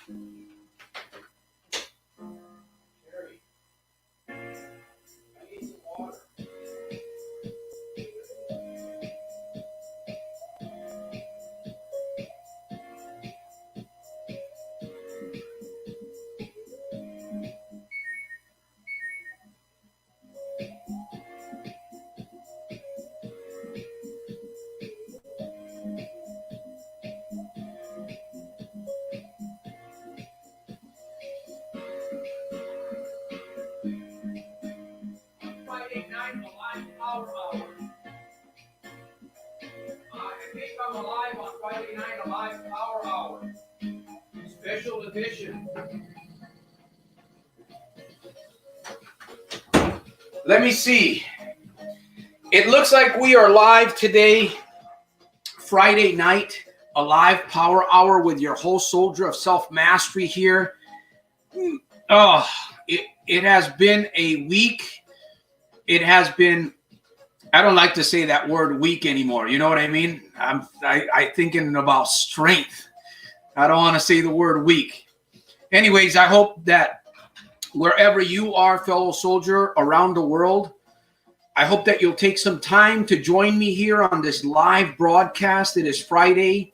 Friday night, a live power hour. I think I'm alive on Friday night, a live power hour. Special edition. Let me see. It looks like we are live today, Friday night, a live power hour with your whole soldier of self-mastery here. Oh, it has been a week. It has been, I don't like to say that word weak anymore. You know what I mean? I thinking about strength. I don't want to say the word weak. Anyways, I hope that wherever you are, fellow soldier around the world, I hope that you'll take some time to join me here on this live broadcast. It is Friday.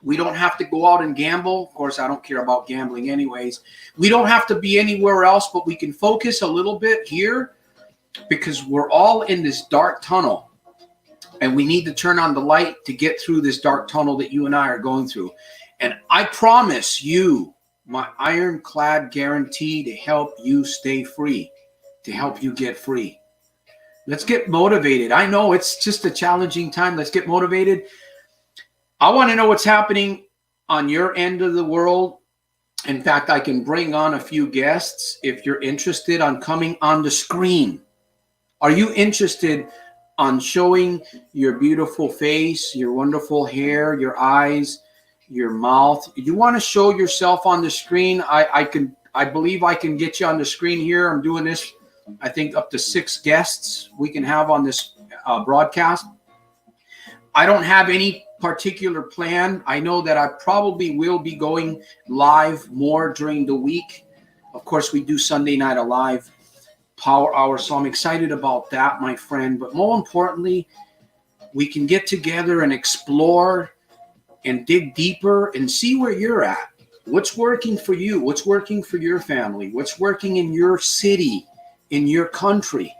We don't have to go out and gamble. Of course, I don't care about gambling anyways. We don't have to be anywhere else, but we can focus a little bit here because we're all in this dark tunnel and we need to turn on the light to get through this dark tunnel that you and I are going through. And I promise you my ironclad guarantee to help you stay free, to help you get free. Let's get motivated. I know it's just a challenging time. Let's get motivated. I want to know what's happening on your end of the world. In fact, I can bring on a few guests if you're interested on coming on the screen. Are you interested on showing your beautiful face, your wonderful hair, your eyes, your mouth? You want to show yourself on the screen? I believe I can get you on the screen here. I'm doing this, I think, up to 6 guests we can have on this broadcast. I don't have any particular plan. I know that I probably will be going live more during the week. Of course, we do Sunday night a live power hour, so I'm excited about that, my friend. But more importantly, we can get together and explore and dig deeper and see where you're at. What's working for you? What's working for your family? What's working in your city, in your country?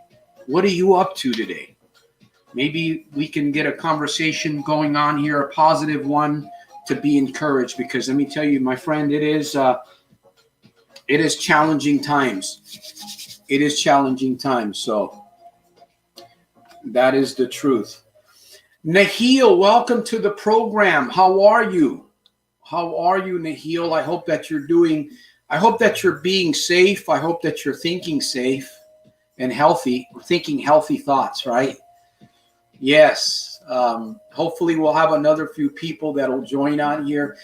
What are you up to today? Maybe we can get a conversation going on here, a positive one, to be encouraged. Because let me tell you, my friend, it is challenging times. It is challenging times. So that is the truth. Nahil, welcome to the program. How are you? How are you, Nahil? I hope that you're being safe. I hope that you're thinking safe and healthy, thinking healthy thoughts, right? Yes. Hopefully we'll have another few people that will join on here.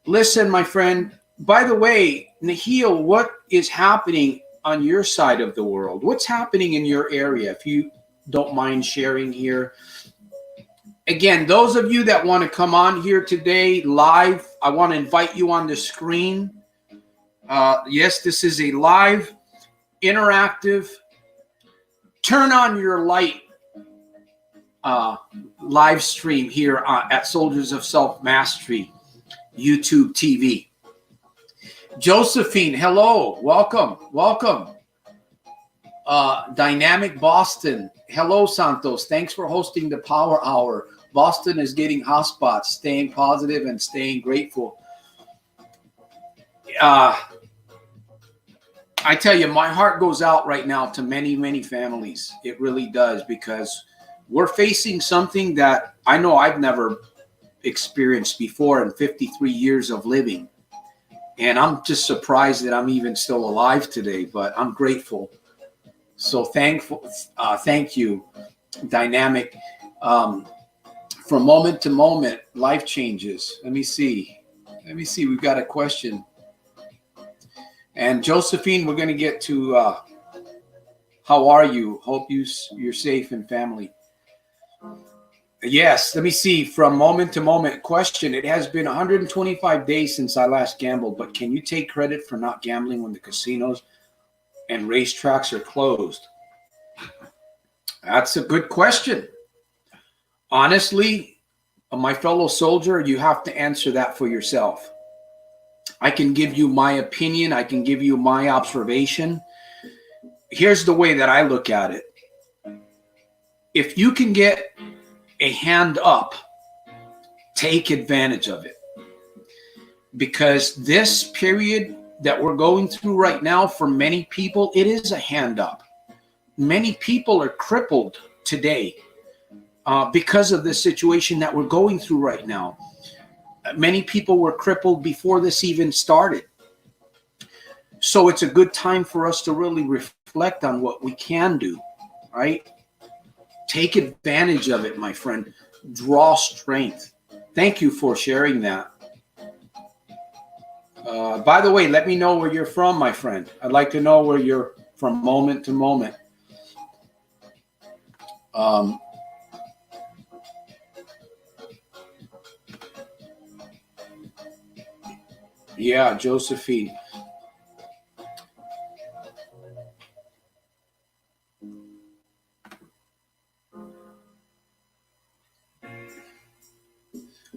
Listen, my friend, by the way, Nahil, what is happening on your side of the world? What's happening in your area? If you don't mind sharing here. Again, those of you that want to come on here today live, I want to invite you on the screen. Yes, this is a live, interactive, turn on your light live stream here at Soldiers of Self-Mastery YouTube TV. Josephine, hello, welcome. Dynamic Boston, hello, Santos. Thanks for hosting the Power Hour. Boston is getting hotspots, staying positive and staying grateful. I tell you, my heart goes out right now to many, many families. It really does, because we're facing something that I know I've never experienced before in 53 years of living. And I'm just surprised that I'm even still alive today, but I'm grateful. So thankful. Thank you, Dynamic. From moment to moment, life changes. Let me see. We've got a question. And Josephine, we're going to get to how are you? Hope you're safe and family. Yes, let me see. From moment to moment question. It has been 125 days since I last gambled, but can you take credit for not gambling when the casinos and racetracks are closed? That's a good question. Honestly, my fellow soldier, you have to answer that for yourself. I can give you my opinion. I can give you my observation. Here's the way that I look at it. If you can get a hand up, take advantage of it. Because this period that we're going through right now, for many people, it is a hand up. Many people are crippled today because of the situation that we're going through right now. Many people were crippled before this even started. So it's a good time for us to really reflect on what we can do, right? Take advantage of it, my friend. Draw strength. Thank you for sharing that. By the way, let me know where you're from, my friend. I'd like to know where you're from moment to moment. Yeah, Josephine.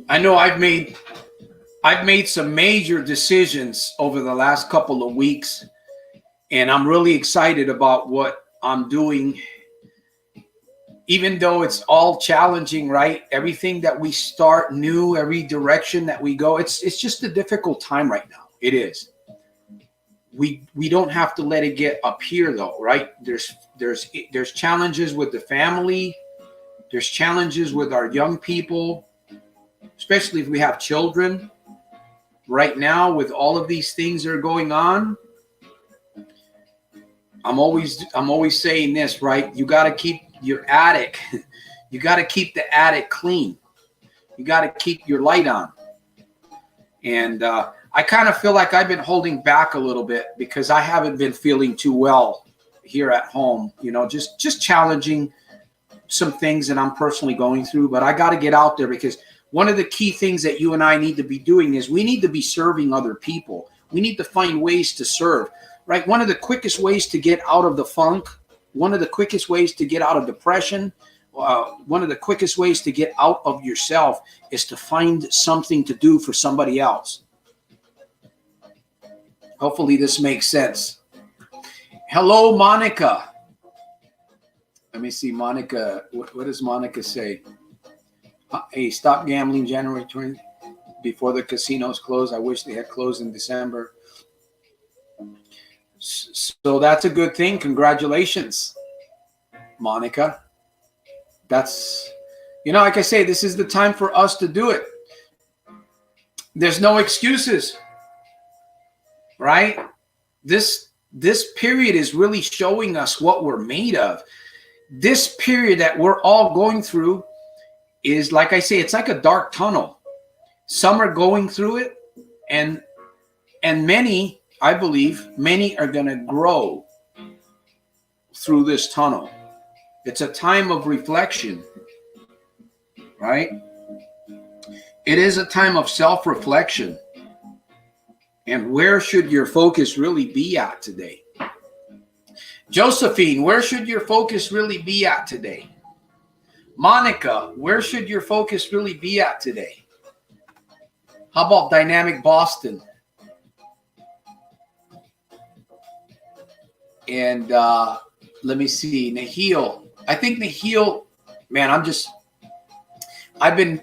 I know I've made some major decisions over the last couple of weeks, and I'm really excited about what I'm doing. Even though it's all challenging, right? Everything that we start new, every direction that we go, it's just a difficult time right now. It is. We don't have to let it get up here though, right? There's challenges with the family. There's challenges with our young people, especially if we have children. Right now, with all of these things that are going on, I'm always saying this, right? You got to keep your attic. You got to keep the attic clean. You got to keep your light on. And I kind of feel like I've been holding back a little bit because I haven't been feeling too well here at home. You know, just challenging some things that I'm personally going through. But I got to get out there because one of the key things that you and I need to be doing is we need to be serving other people. We need to find ways to serve, right? One of the quickest ways to get out of the funk, one of the quickest ways to get out of depression, one of the quickest ways to get out of yourself is to find something to do for somebody else. Hopefully this makes sense. Hello, Monica. Let me see, Monica. What does Monica say? Hey, stop gambling January 20 before the casinos close. I wish they had closed in December. So that's a good thing. Congratulations, Monica. That's, like I say, this is the time for us to do it. There's no excuses, right? This period is really showing us what we're made of. This period that we're all going through is, like I say, it's like a dark tunnel. Some are going through it, and many, I believe, many are going to grow through this tunnel. It's a time of reflection, right? It is a time of self-reflection. And where should your focus really be at today? Josephine, where should your focus really be at today? Monica, where should your focus really be at today? How about Dynamic Boston? And let me see, Nahil. I think Nahil, man, I've been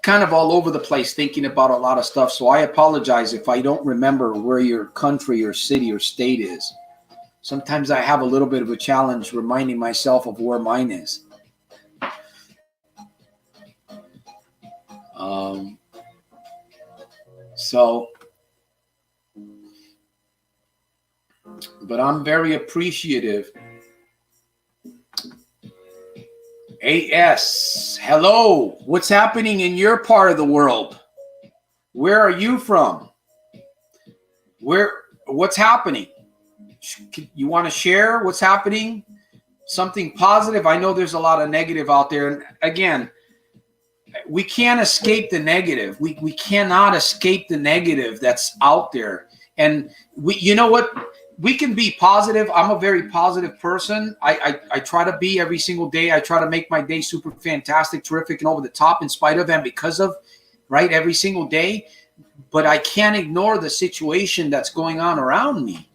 kind of all over the place thinking about a lot of stuff. So I apologize if I don't remember where your country or city or state is. Sometimes I have a little bit of a challenge reminding myself of where mine is. But I'm very appreciative. AS, hello. What's happening in your part of the world? Where are you from? What's happening? You want to share what's happening? Something positive? I know there's a lot of negative out there. And again, we can't escape the negative. We cannot escape the negative that's out there. And you know what? We can be positive. I'm a very positive person. I try to be every single day. I try to make my day super fantastic, terrific, and over the top in spite of and because of, right, every single day. But I can't ignore the situation that's going on around me.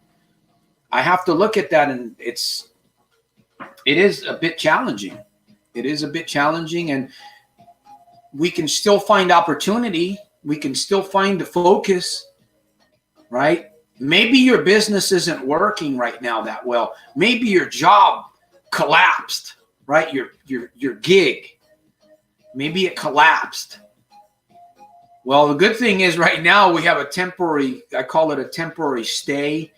I have to look at that, and it is a bit challenging. It is a bit challenging, and we can still find opportunity. We can still find the focus, right? Maybe your business isn't working right now that well. Maybe your job collapsed, right? Your gig, maybe it collapsed. Well, the good thing is right now we have a temporary, I call it a temporary stay.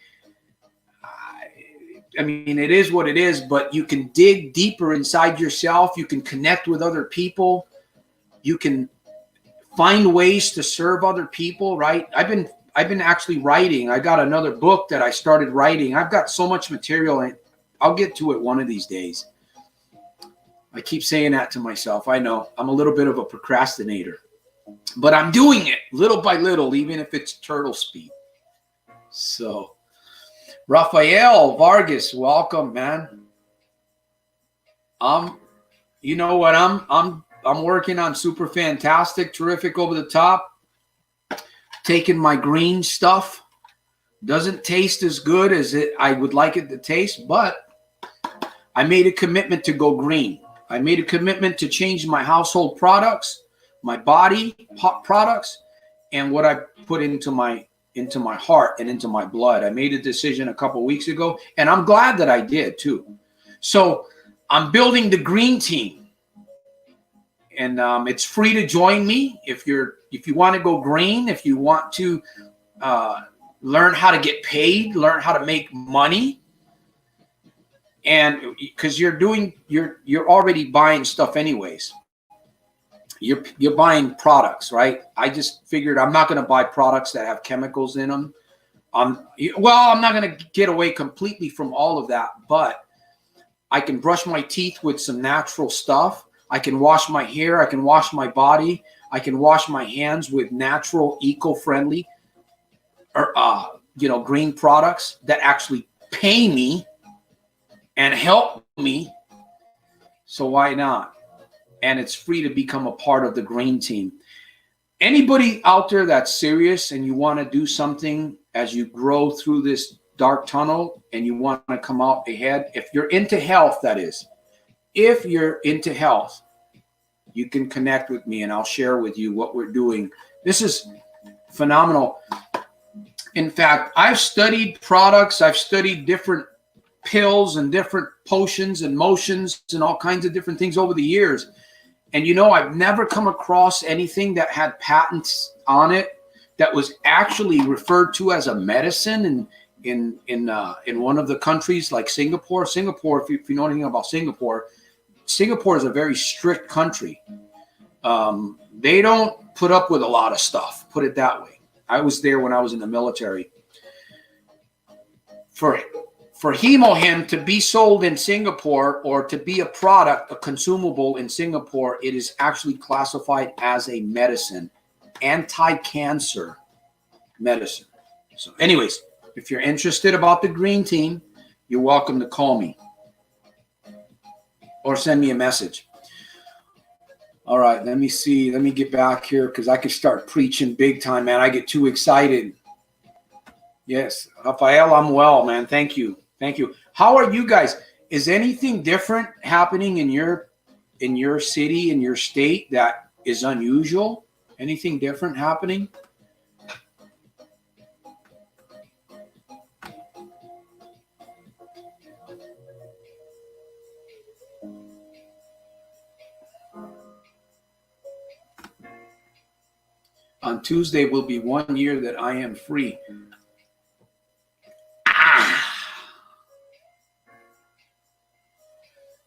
I mean, it is what it is, but you can dig deeper inside yourself. You can connect with other people. You can find ways to serve other people, right? I've been actually writing. I got another book that I started writing. I've got so much material, and I'll get to it one of these days. I keep saying that to myself. I know I'm a little bit of a procrastinator, but I'm doing it little by little, even if it's turtle speed. So, Rafael Vargas, welcome, man. You know what? I'm working on super fantastic, terrific, over the top. Taking my green stuff. Doesn't taste as good as I would like it to taste, but I made a commitment to go green. I made a commitment to change my household products, my body products, and what I put into my heart and into my blood. I made a decision a couple of weeks ago, and I'm glad that I did too. So I'm building the green team, and it's free to join me if you want to go green, if you want to learn how to get paid, learn how to make money. And because you're already buying stuff anyways. You're buying products, right? I just figured I'm not going to buy products that have chemicals in them. I'm not going to get away completely from all of that, but I can brush my teeth with some natural stuff. I can wash my hair. I can wash my body. I can wash my hands with natural, eco-friendly, green products that actually pay me and help me. So why not? And it's free to become a part of the green team. Anybody out there that's serious and you want to do something as you grow through this dark tunnel and you want to come out ahead, if you're into health, that is, if you're into health, you can connect with me and I'll share with you what we're doing. This is phenomenal. In fact, I've studied products. I've studied different pills and different potions and motions and all kinds of different things over the years. And I've never come across anything that had patents on it that was actually referred to as a medicine in one of the countries like Singapore. Singapore, if you know anything about Singapore is a very strict country. They don't put up with a lot of stuff, put it that way. I was there when I was in the military. For Hemohim to be sold in Singapore or to be a product, a consumable in Singapore, it is actually classified as a medicine, anti-cancer medicine. So anyways, if you're interested about the green team, you're welcome to call me or send me a message. All right, let me see. Let me get back here because I could start preaching big time, man. I get too excited. Yes, Rafael, I'm well, man. Thank you. Thank you. How are you guys? Is anything different happening in your city, in your state that is unusual? Anything different happening? On Tuesday will be 1 year that I am free.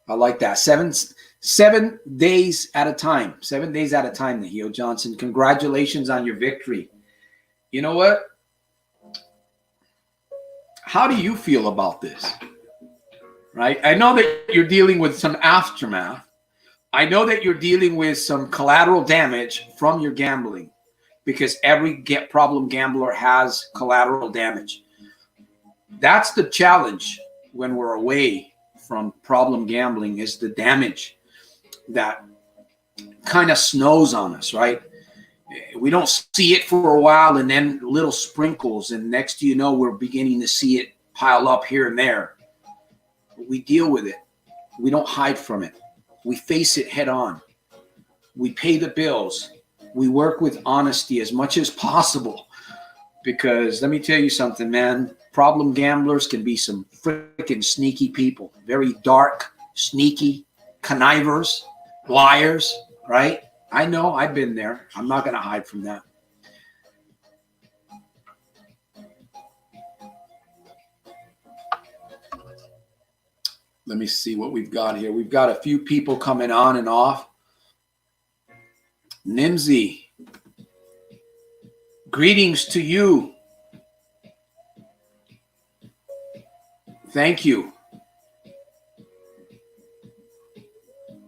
I like that. 7 days at a time. 7 days at a time, Nahio Johnson. Congratulations on your victory. You know what? How do you feel about this? Right? I know that you're dealing with some aftermath. I know that you're dealing with some collateral damage from your gambling, because every problem gambler has collateral damage. That's the challenge when we're away from problem gambling, is the damage that kind of snows on us, right? We don't see it for a while, and then little sprinkles, and next you know, we're beginning to see it pile up here and there. We deal with it. We don't hide from it. We face it head on. We pay the bills. We work with honesty as much as possible, because let me tell you something, man. Problem gamblers can be some freaking sneaky people. Very dark, sneaky, connivers, liars, right? I know, I've been there. I'm not going to hide from that. Let me see what we've got here. We've got a few people coming on and off. Nimsy, greetings to you. Thank you.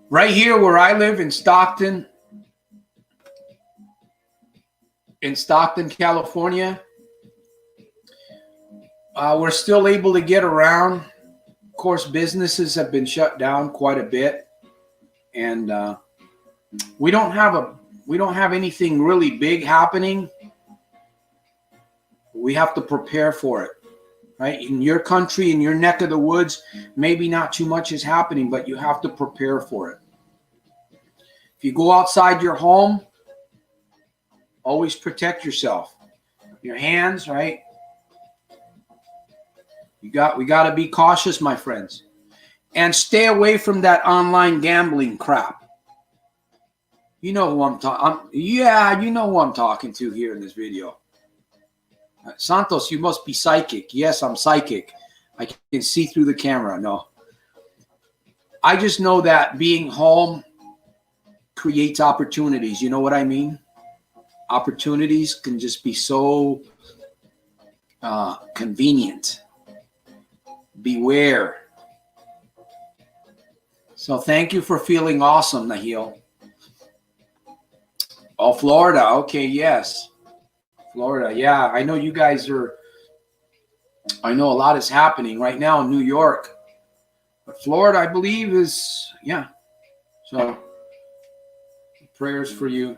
Right here where I live in Stockton, California, we're still able to get around. Of course, businesses have been shut down quite a bit, and we don't have anything really big happening. We have to prepare for it, right? In your country, in your neck of the woods, maybe not too much is happening, but you have to prepare for it. If you go outside your home, always protect yourself. Your hands, right? We got to be cautious, my friends. And stay away from that online gambling crap. You know who I'm talking. Yeah, you know who I'm talking to here in this video. Santos, you must be psychic. Yes, I'm psychic. I can see through the camera. No. I just know that being home creates opportunities. You know what I mean? Opportunities can just be so convenient. Beware. So thank you for feeling awesome, Nahil. Oh, Florida. Okay, yes. Florida. Yeah, I know you guys are. I know a lot is happening right now in New York. But Florida, I believe, is, yeah. So prayers for you.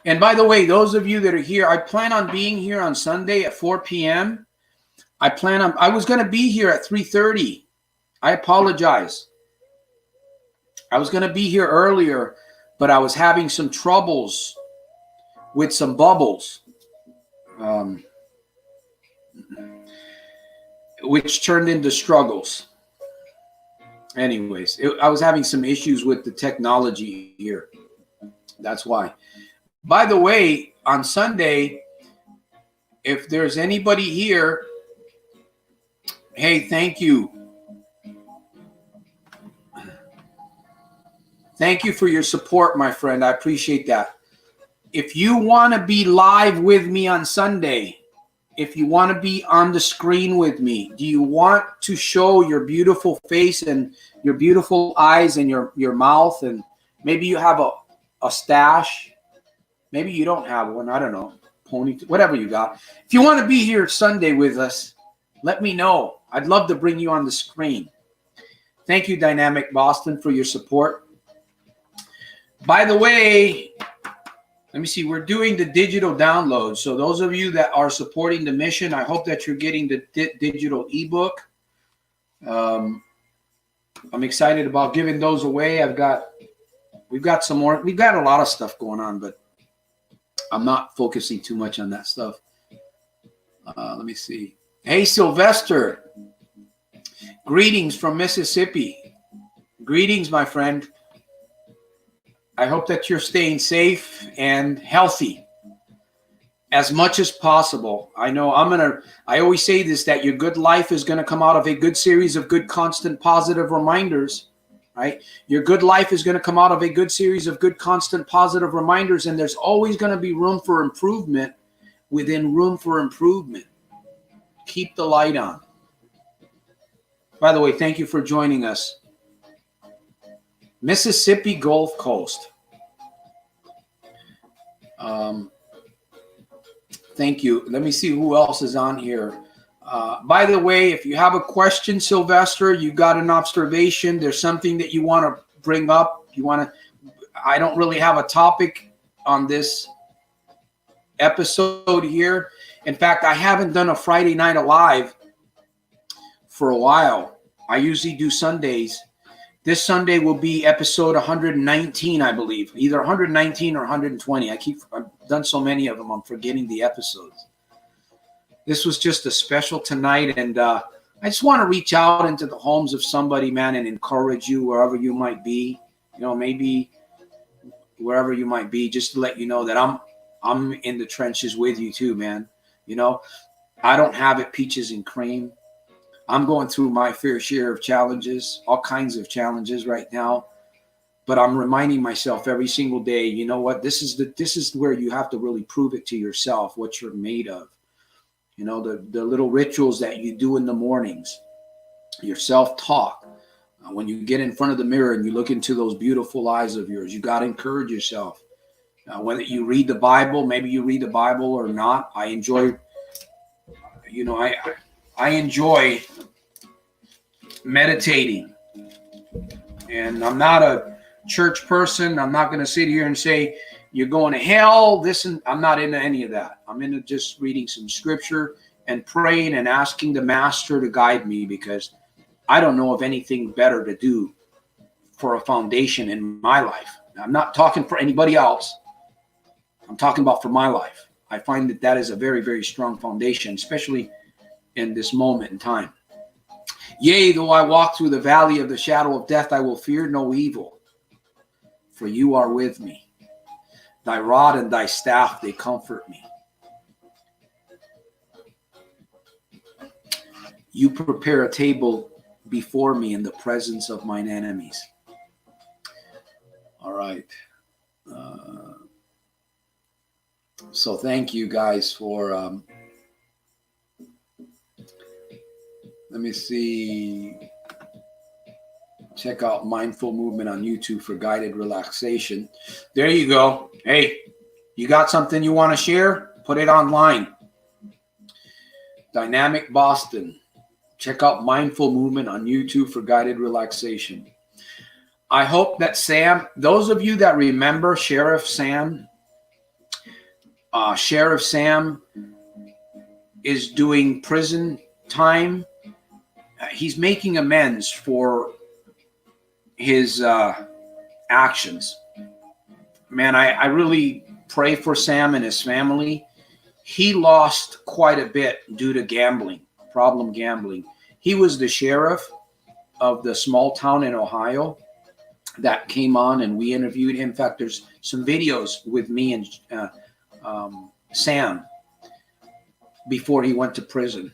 And by the way, those of you that are here, I plan on being here on Sunday at 4 p.m. I was going to be here at 3:30. I apologize. I was going to be here earlier, but I was having some troubles with some bubbles, which turned into struggles. Anyways, I was having some issues with the technology here. That's why. By the way, on Sunday, if there's anybody here, hey, thank you. Thank you for your support, my friend. I appreciate that. If you want to be live with me on Sunday, if you want to be on the screen with me, do you want to show your beautiful face and your beautiful eyes and your mouth, and maybe you have a stash? Maybe you don't have one. I don't know. Pony, whatever you got. If you want to be here Sunday with us, let me know. I'd love to bring you on the screen. Thank you, Dynamic Boston, for your support. By the way, let me see. We're doing the digital download. So those of you that are supporting the mission, I hope that you're getting the digital ebook. I'm excited about giving those away. We've got some more. We've got a lot of stuff going on, but I'm not focusing too much on that stuff. Let me see. Hey, Sylvester. Greetings from Mississippi. Greetings, my friend. I hope that you're staying safe and healthy as much as possible. I know I always say this, that your good life is going to come out of a good series of good, constant, positive reminders, right? Your good life is going to come out of a good series of good, constant, positive reminders, and there's always going to be room for improvement within room for improvement. Keep the light on. By the way, thank you for joining us. Mississippi Gulf Coast. Thank you. Let me see who else is on here. By the way, if you have a question, Sylvester, you got an observation, there's something that you want to bring up, I don't really have a topic on this episode here. In fact, I haven't done a Friday Night Alive for a while. I usually do Sundays. This Sunday will be episode 119, I believe. Either 119 or 120. I've done so many of them, I'm forgetting the episodes. This was just a special tonight, and I just want to reach out into the homes of somebody, man, and encourage you wherever you might be. Maybe wherever you might be, just to let you know that I'm in the trenches with you too, man. I don't have it peaches and cream. I'm going through my fair share of challenges, all kinds of challenges right now. But I'm reminding myself every single day, you know what? This is where you have to really prove it to yourself what you're made of. The little rituals that you do in the mornings, your self-talk. When you get in front of the mirror and you look into those beautiful eyes of yours, you got to encourage yourself. Whether you read the Bible, maybe you read the Bible or not, I enjoy meditating. And I'm not a church person. I'm not going to sit here and say, you're going to hell. I'm not into any of that. I'm into just reading some scripture and praying and asking the master to guide me, because I don't know of anything better to do for a foundation in my life. I'm not talking for anybody else. I'm talking about for my life. I find that is a very, very strong foundation, especially in this moment in time. Yea, though I walk through the valley of the shadow of death, I will fear no evil, for you are with me. Thy rod and thy staff, they comfort me. You prepare a table before me in the presence of mine enemies. All right. So thank you guys for, let me see. Check out Mindful Movement on YouTube for guided relaxation. There you go. Hey, you got something you want to share? Put it online. Dynamic Boston. Check out Mindful Movement on YouTube for guided relaxation. I hope that Sam, those of you that remember Sheriff Sam is doing prison time. He's making amends for his actions. Man, I really pray for Sam and his family. He lost quite a bit due to problem gambling. He was the sheriff of the small town in Ohio that came on, and we interviewed him. In fact, there's some videos with me and Sam before he went to prison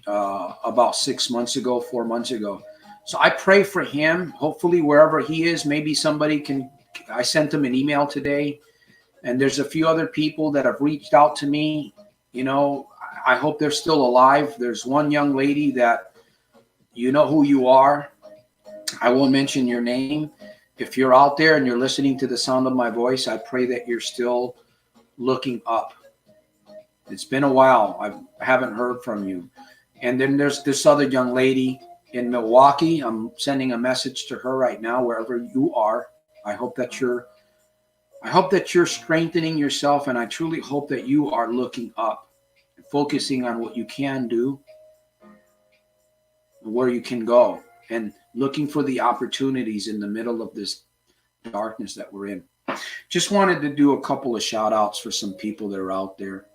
about 4 months ago. So I pray for him. Hopefully, wherever he is, maybe somebody can. I sent him an email today, and there's a few other people that have reached out to me. I hope they're still alive. There's one young lady that you know who you are. I won't mention your name. If you're out there and you're listening to the sound of my voice, I pray that you're still looking up. It's been a while. I haven't heard from you. And then there's this other young lady in Milwaukee. I'm sending a message to her right now, wherever you are. I hope that you're strengthening yourself, and I truly hope that you are looking up, focusing on what you can do, where you can go, and looking for the opportunities in the middle of this darkness that we're in. Just wanted to do a couple of shout outs for some people that are out there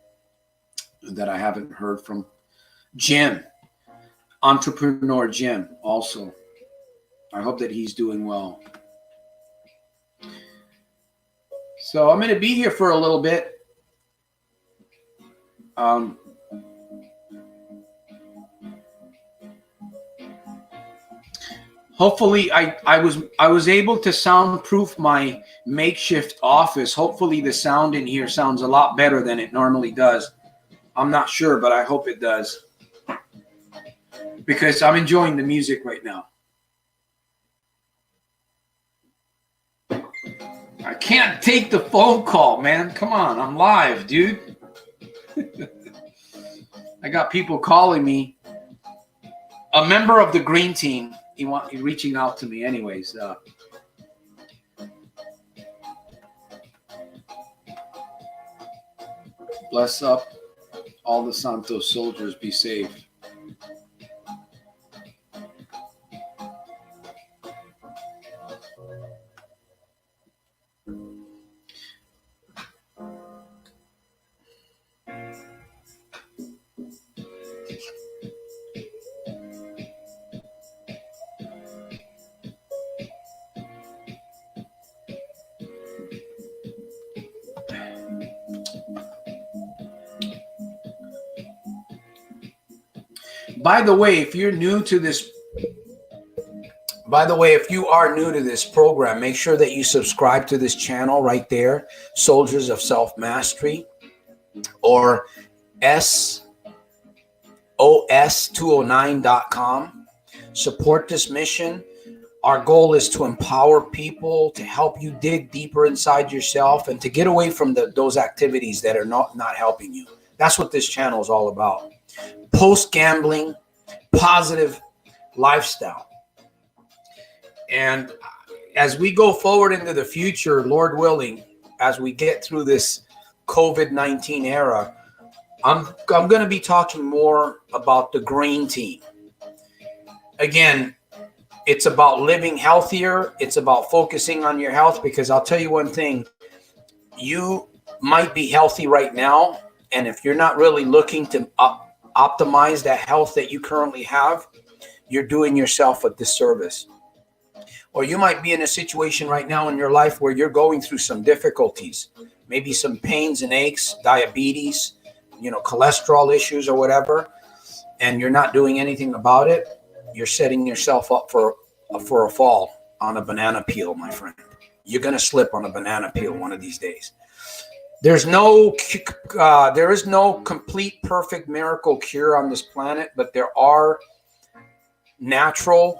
that I haven't heard from. Jim, Entrepreneur Jim, also. I hope that he's doing well. So I'm going to be here for a little bit. Hopefully I was able to soundproof my makeshift office. Hopefully the sound in here sounds a lot better than it normally does. I'm not sure, but I hope it does, because I'm enjoying the music right now. I can't take the phone call, man. Come on, I'm live, dude. I got people calling me. A member of the green team, he reaching out to me anyways. Bless up all the Santos soldiers. Be safe. By the way, if you are new to this program, make sure that you subscribe to this channel right there, Soldiers of Self-Mastery, or SOS209.com. Support this mission. Our goal is to empower people, to help you dig deeper inside yourself, and to get away from those activities that are not helping you. That's what this channel is all about. Post-gambling, positive lifestyle. And as we go forward into the future, Lord willing, as we get through this COVID-19 era, I'm going to be talking more about the green team. Again, it's about living healthier. It's about focusing on your health, because I'll tell you one thing, you might be healthy right now, and if you're not really looking to optimize that health that you currently have, you're doing yourself a disservice. Or you might be in a situation right now in your life where you're going through some difficulties, maybe some pains and aches, diabetes, cholesterol issues or whatever, and you're not doing anything about it. You're setting yourself up for a fall on a banana peel, my friend. You're going to slip on a banana peel one of these days. There is no complete, perfect miracle cure on this planet, but there are natural,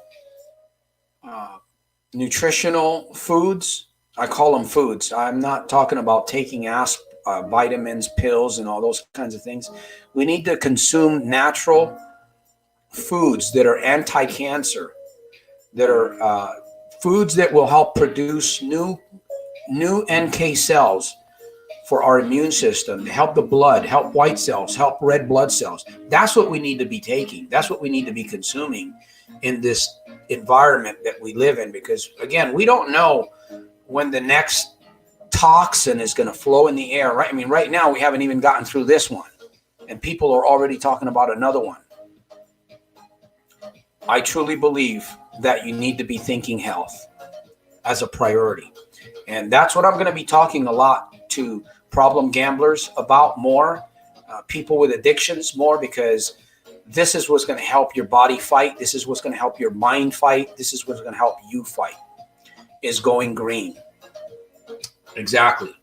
nutritional foods. I call them foods. I'm not talking about taking vitamins, pills, and all those kinds of things. We need to consume natural foods that are anti-cancer, that are foods that will help produce new NK cells for our immune system, to help the blood, help white cells, help red blood cells. That's what we need to be taking. That's what we need to be consuming in this environment that we live in, because again, we don't know when the next toxin is going to flow in the air, right? I mean, right now we haven't even gotten through this one, and people are already talking about another one. I truly believe that you need to be thinking health as a priority. And that's what I'm going to be talking a lot to problem gamblers about more, people with addictions more, because this is what's going to help your body fight. This is what's going to help your mind fight. This is what's going to help you fight, is going green. Exactly.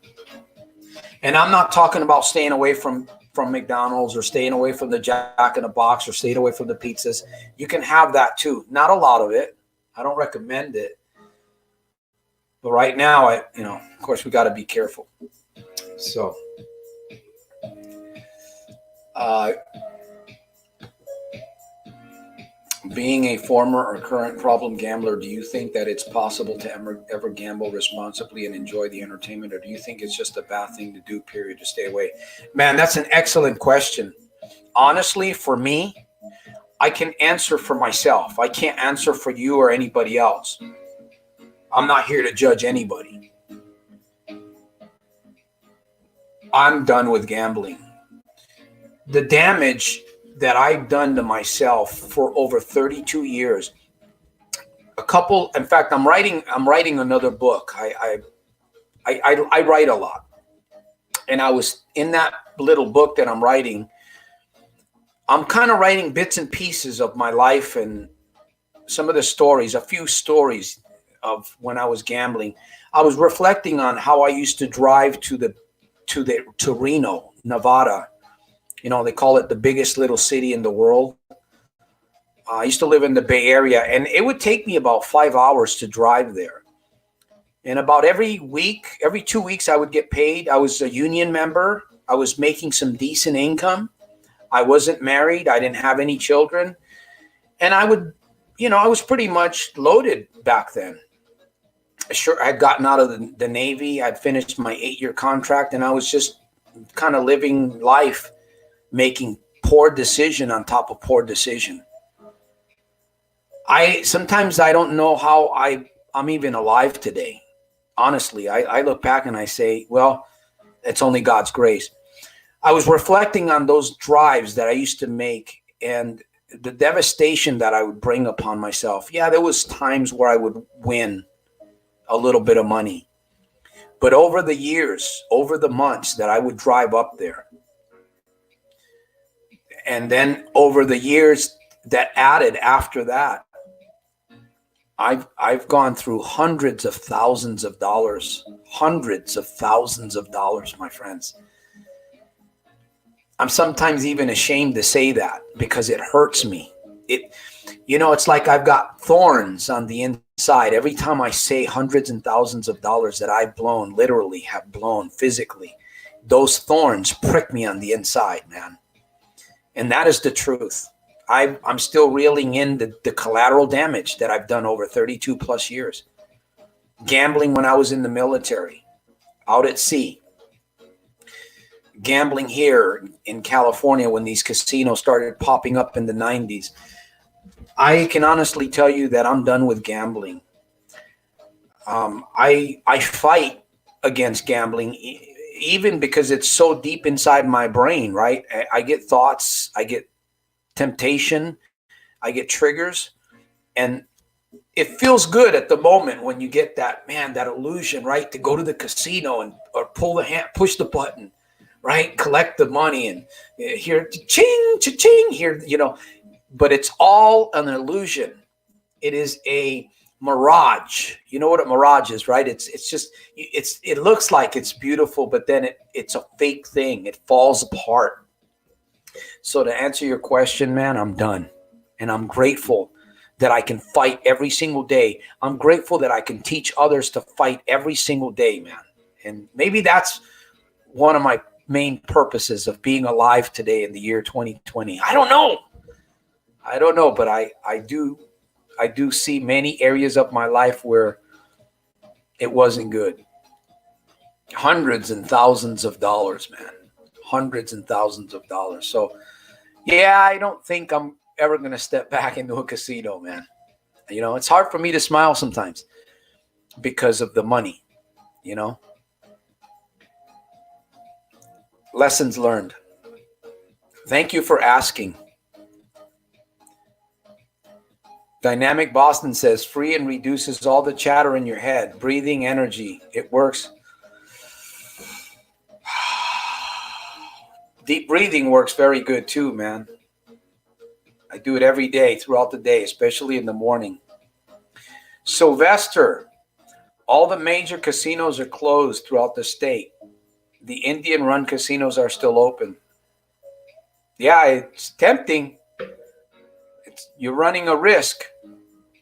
And I'm not talking about staying away from McDonald's, or staying away from the Jack in the Box, or staying away from the pizzas. You can have that too. Not a lot of it. I don't recommend it. But right now, of course, we got to be careful. So, being a former or current problem gambler, do you think that it's possible to ever gamble responsibly and enjoy the entertainment, or do you think it's just a bad thing to do, period, to stay away? Man, that's an excellent question. Honestly, for me, I can answer for myself. I can't answer for you or anybody else. I'm not here to judge anybody. I'm done with gambling. The damage that I've done to myself for over 32 years. In fact, I'm writing another book. I write a lot. And I was in that little book that I'm writing. I'm kind of writing bits and pieces of my life and some of the stories, a few stories of when I was gambling. I was reflecting on how I used to drive to Reno, Nevada. They call it the biggest little city in the world. I used to live in the Bay Area, and it would take me about 5 hours to drive there. And about every week, every 2 weeks, I would get paid. I was a union member. I was making some decent income. I wasn't married. I didn't have any children. And I would, I was pretty much loaded back then. Sure, I'd gotten out of the Navy. I'd finished my 8-year contract, and I was just kind of living life, making poor decision on top of poor decision. Sometimes I don't know how I'm even alive today. Honestly, I look back and I say, well, it's only God's grace. I was reflecting on those drives that I used to make and the devastation that I would bring upon myself. Yeah, there was times where I would win a little bit of money. But over the years, over the months that I would drive up there, and then over the years that added after that, I've gone through hundreds of thousands of dollars, my friends. I'm sometimes even ashamed to say that because it hurts me. It's like I've got thorns on the inside. Every time I say hundreds and thousands of dollars that I've blown, literally have blown physically, those thorns prick me on the inside, man. And that is the truth. I'm still reeling in the collateral damage that I've done over 32 plus years. Gambling when I was in the military, out at sea. Gambling here in California when these casinos started popping up in the 90s. I can honestly tell you that I'm done with gambling. I fight against gambling even because it's so deep inside my brain, right? I get thoughts, I get temptation, I get triggers, and it feels good at the moment when you get that illusion, right? To go to the casino or push the button, right? Collect the money and hear ching, cha-ching, here, but it's all an illusion. It is a mirage. You know what a mirage is, right? It looks like it's beautiful, but then it's a fake thing. It falls apart. So to answer your question, man, I'm done. And I'm grateful that I can fight every single day. I'm grateful that I can teach others to fight every single day, man. And maybe that's one of my main purposes of being alive today in the year 2020. I don't know, but I do see many areas of my life where it wasn't good. Hundreds and thousands of dollars, man. Hundreds and thousands of dollars. So, yeah, I don't think I'm ever going to step back into a casino, man. It's hard for me to smile sometimes because of the money, Lessons learned. Thank you for asking. Dynamic Boston says, free and reduces all the chatter in your head. Breathing energy. It works. Deep breathing works very good too, man. I do it every day throughout the day, especially in the morning. Sylvester, all the major casinos are closed throughout the state. The Indian-run casinos are still open. Yeah, it's tempting. You're running a risk.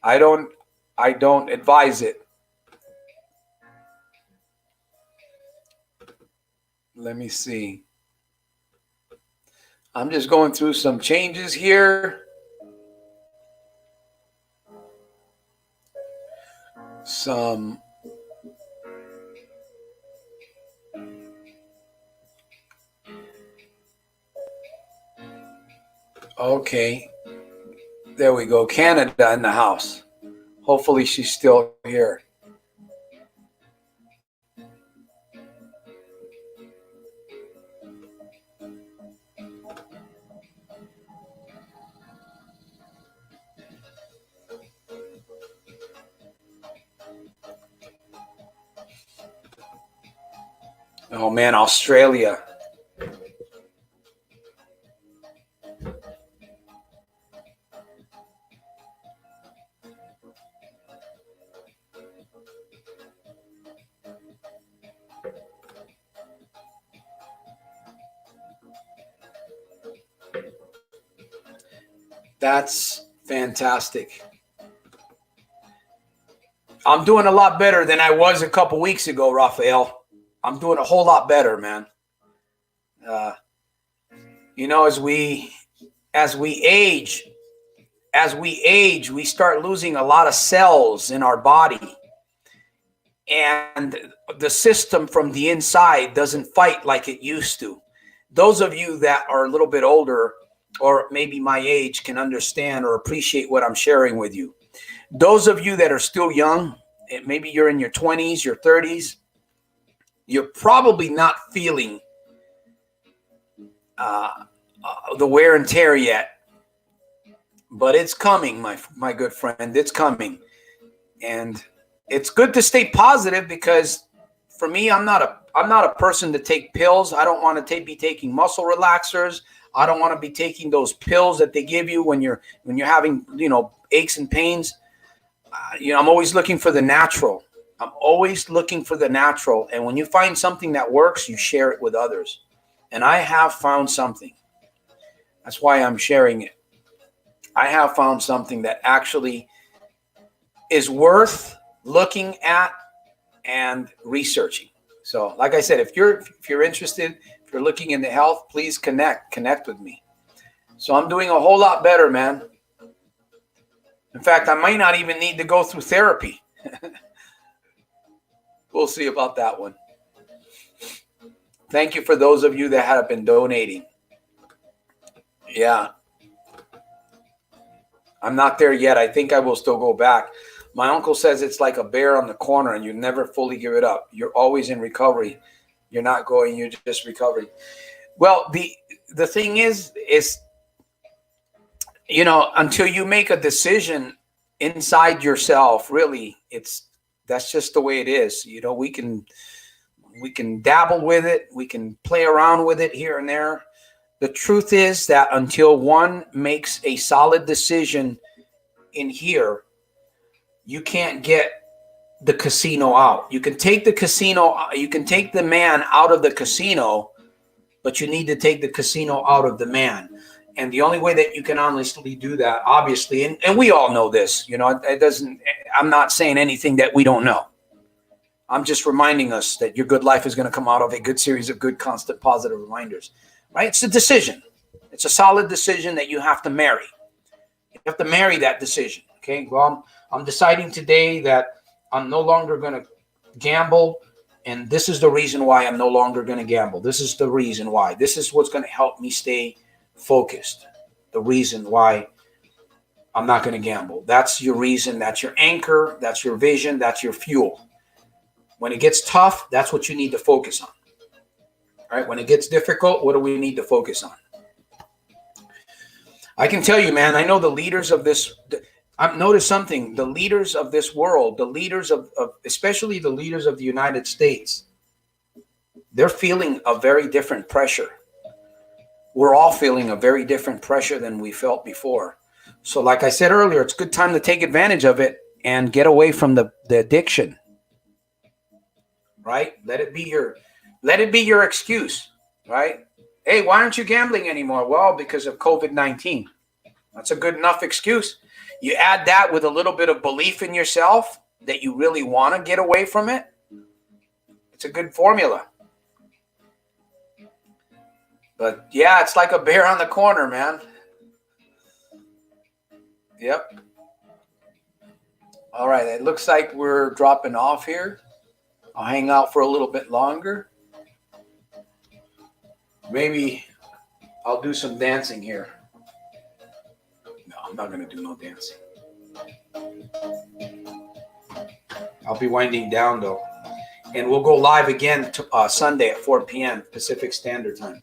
I don't advise it. Let me see. I'm just going through some changes here. Okay. There we go. Canada in the house. Hopefully she's still here. Oh man, Australia. That's fantastic. I'm doing a lot better than I was a couple weeks ago, Raphael. I'm doing a whole lot better, man. You know, as we age, we start losing a lot of cells in our body, and the system from the inside doesn't fight like it used to. Those of you that are a little bit older, or maybe my age, can understand or appreciate what I'm sharing with you. Those of you that are still young, maybe you're in your 20s, your 30s, you're probably not feeling the wear and tear yet, but it's coming, my good friend. It's coming, and it's good to stay positive, because for me, I'm not a person to take pills. I don't want to be taking muscle relaxers. I don't want to be taking those pills that they give you when you're having, you know, aches and pains. You know, I'm always looking for the natural. I'm always looking for the natural. And when you find something that works, you share it with others. And I have found something. That's why I'm sharing it. I have found something that actually is worth looking at and researching. So, like I said, if you're interested, if you're looking into health, please connect with me. So I'm doing a whole lot better, man. In fact, I might not even need to go through therapy. We'll see about that one. Thank you for those of you that have been donating. Yeah. I'm not there yet. I think I will still go back. My uncle says it's like a bear on the corner and you never fully give it up. You're always in recovery. You're not going, you're just recovering. Well, the thing is, you know, until you make a decision inside yourself, really, that's just the way it is. You know, we can dabble with it. We can play around with it here and there. The truth is that until one makes a solid decision in here, you can't get the casino out. You can take the man out of the casino, but you need to take the casino out of the man. And the only way that you can honestly do that, obviously, and we all know this, you know, I'm not saying anything that we don't know. I'm just reminding us that your good life is going to come out of a good series of good, constant, positive reminders, right? It's a decision. It's a solid decision that you have to marry. You have to marry that decision. Okay. Well, I'm deciding today that I'm no longer going to gamble. And this is the reason why I'm no longer going to gamble. This is the reason why. This is what's going to help me stay focused. The reason why I'm not going to gamble. That's your reason. That's your anchor. That's your vision. That's your fuel. When it gets tough, that's what you need to focus on. All right. When it gets difficult, what do we need to focus on? I can tell you, man, I know the leaders of this. I've noticed something. The leaders of this world, the leaders of especially the leaders of the United States, they're feeling a very different pressure. We're all feeling a very different pressure than we felt before. So like I said earlier, it's a good time to take advantage of it and get away from the addiction. Right? Let it be your excuse, right? Hey, why aren't you gambling anymore? Well, because of COVID-19. That's a good enough excuse. You add that with a little bit of belief in yourself that you really want to get away from it. It's a good formula. But yeah, it's like a bear on the corner, man. Yep. All right. It looks like we're dropping off here. I'll hang out for a little bit longer. Maybe I'll do some dancing here. No, I'm not going to do no dancing. I'll be winding down, though. And we'll go live again Sunday at 4 p.m. Pacific Standard Time.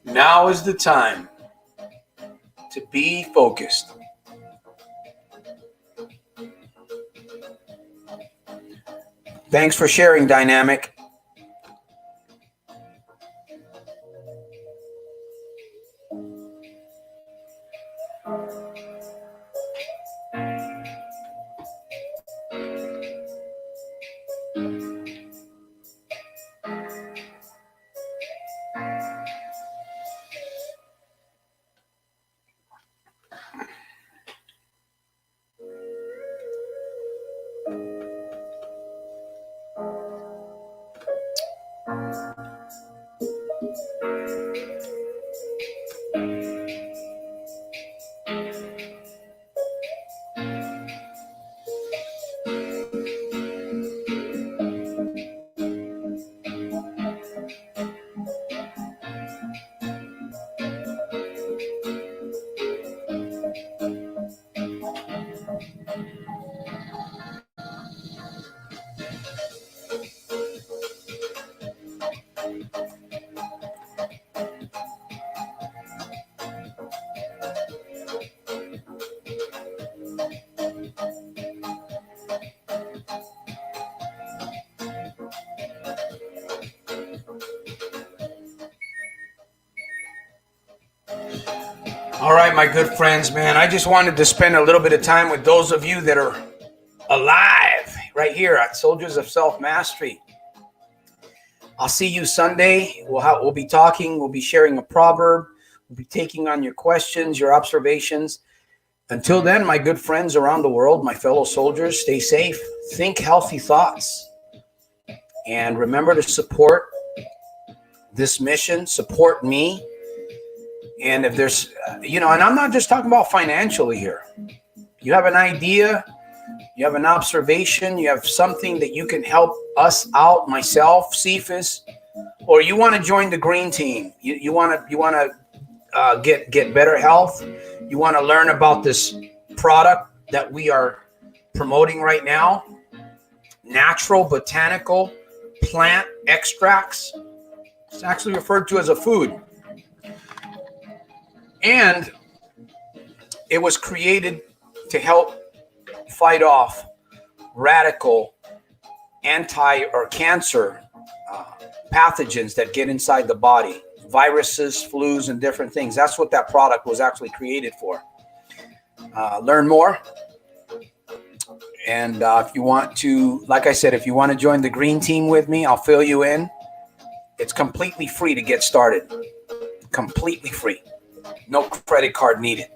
Now is the time to be focused. Thanks for sharing, Dynamic. All right, my good friends, man. I just wanted to spend a little bit of time with those of you that are alive right here at Soldiers of Self-Mastery. I'll see you Sunday. We'll be talking. We'll be sharing a proverb. We'll be taking on your questions, your observations. Until then, my good friends around the world, my fellow soldiers, stay safe. Think healthy thoughts. And remember to support this mission, support me. And if there's, and I'm not just talking about financially here. You have an idea, you have an observation, you have something that you can help us out, myself, Cephas, or you want to join the green team. You want to get better health. You want to learn about this product that we are promoting right now, natural botanical plant extracts. It's actually referred to as a food. And it was created to help fight off radical cancer pathogens that get inside the body, viruses, flus, and different things. That's what that product was actually created for. Learn more. And if you want to, like I said, if you want to join the green team with me, I'll fill you in. It's completely free to get started. Completely free. No credit card needed.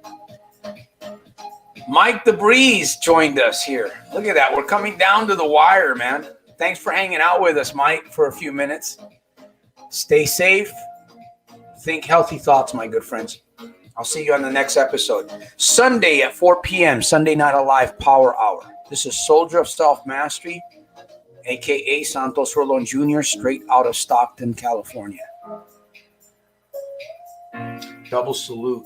Mike the Breeze joined us here. Look at that. We're coming down to the wire, man. Thanks for hanging out with us, Mike, for a few minutes. Stay safe. Think healthy thoughts, my good friends. I'll see you on the next episode. Sunday at 4 p.m., Sunday Night Alive Power Hour. This is Soldier of Self-Mastery, a.k.a. Santos Rolon Jr., straight out of Stockton, California. Double salute.